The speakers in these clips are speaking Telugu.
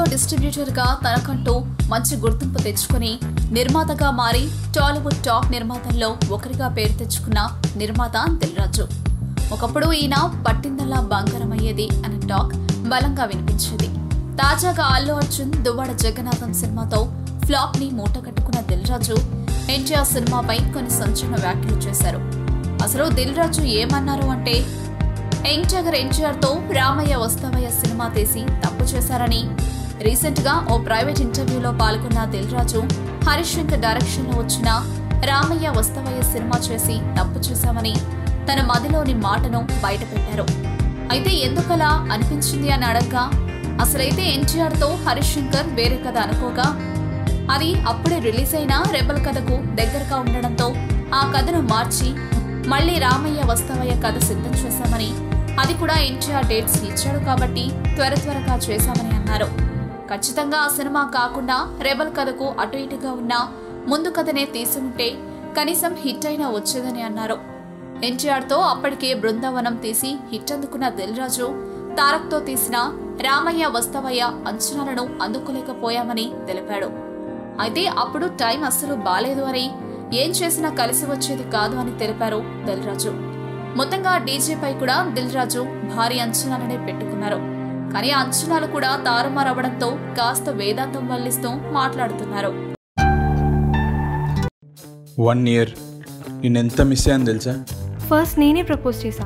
టాలీవుడ్లో డిస్ట్రిబ్యూటర్గా తనకంటూ మంచి గుర్తింపు తెచ్చుకుని నిర్మాతగా మారి టాలీవుడ్ టాప్ నిర్మాతల్లో ఒకరిగా పేరు తెచ్చుకున్న నిర్మాత దిల్ రాజు. ఒకప్పుడు ఈయన పట్టిందల్లా బంగారమయ్యేది అనే టాక్ బలంగా వినిపించేది. తాజాగా అల్లు అర్జున్ దువ్వాడ జగన్నాథం సినిమాతో ఫ్లాప్ ని మూటగట్టుకున్న దిల్ రాజు ఎన్టీఆర్ సినిమాపై కొన్ని సంచలన వ్యాఖ్యలు చేశారు. అసలు దిల్ రాజు ఏమన్నారు అంటే, యంగ్ టైగర్ ఎన్టీఆర్ తో రామయ్య వస్తావయ్య సినిమా తీసి తప్పు చేశారని, రీసెంట్ గా ఓ ప్రైవేట్ ఇంటర్వ్యూలో పాల్గొన్న దిల్ రాజు హరీష్ శంకర్ డైరెక్షన్ లో వచ్చిన రామయ్య వస్తావయ్య సినిమా చేసి తప్పు చేశామని తన మదిలోని మాటను బయటపెట్టారు. అయితే ఎందుకలా అనిపించింది అని అడగ్గా, అసలైతే ఎన్టీఆర్ తో హరీష్ శంకర్ వేరే కథ అనుకోగా అది అప్పుడే రిలీజ్ అయిన రెబల్ కథకు దగ్గరగా ఉండడంతో ఆ కథను మార్చి మళ్లీ రామయ్య వస్తావయ్య కథ సిద్ధం చేశామని, అది కూడా ఎన్టీఆర్ డేట్స్ ఇచ్చాడు కాబట్టి త్వరగా చేశామని అన్నారు. ఖచ్చితంగా ఆ సినిమా కాకుండా రెబల్ కథకు అటు ఇటుగా ఉన్న ముందు కథనే తీసి ఉంటే కనీసం హిట్ అయినా వచ్చేదని అన్నారు. ఎన్టీఆర్ తో అప్పటికే బృందావనం తీసి హిట్ అందుకున్న దిల్ రాజు తారక్ తో తీసిన రామయ్య వస్తావయ్య అంచనాలను అందుకోలేకపోయామని తెలిపాడు. అయితే అప్పుడు టైం అస్సలు బాలేదు అని, ఏం చేసినా కలిసి వచ్చేది కాదు అని తెలిపారు దిల్ రాజు. మొత్తంగా డీజేపై కూడా దిల్ రాజు భారీ అంచనాలనే పెట్టుకున్నారు. కానీ ఆ అంచనాలు కూడా తారుమారవడంతో కాస్త వేదాంతం వల్లిస్తూ మాట్లాడుతున్నారు. 1 year నేనెంత మిస్ అయ్యాను తెలుసా? ఫస్ట్ నేనే ప్రపోజ్ చేశా.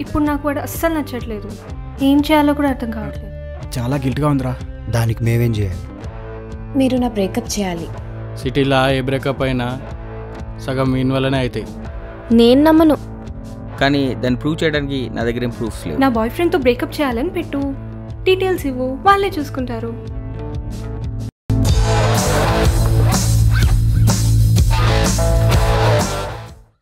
ఇప్పుడు నాకు వాడు అస్సలు నచ్చట్లేదు. ఏం చేయాలో కూడా అర్థం కావట్లేదు. చాలా గిల్ట్గా ఉందిరా. దానికి మేమేం చేయాలి? మీరు నా బ్రేకప్ చేయాలి. సిటీలో ఏ బ్రేకప్ అయినా సగం మీన్ వల్లనే అవుతాయి. నేను నమ్మను. కానీ దాన్ని ప్రూవ్ చేయడానికి నా దగ్గర ఏం ప్రూఫ్స్ లేవు. నా బాయ్ ఫ్రెండ్తో బ్రేకప్ చేయాలని పెట్టు, డీటెయిల్స్ ఇవ్వు, వాళ్ళే చూసుకుంటారు.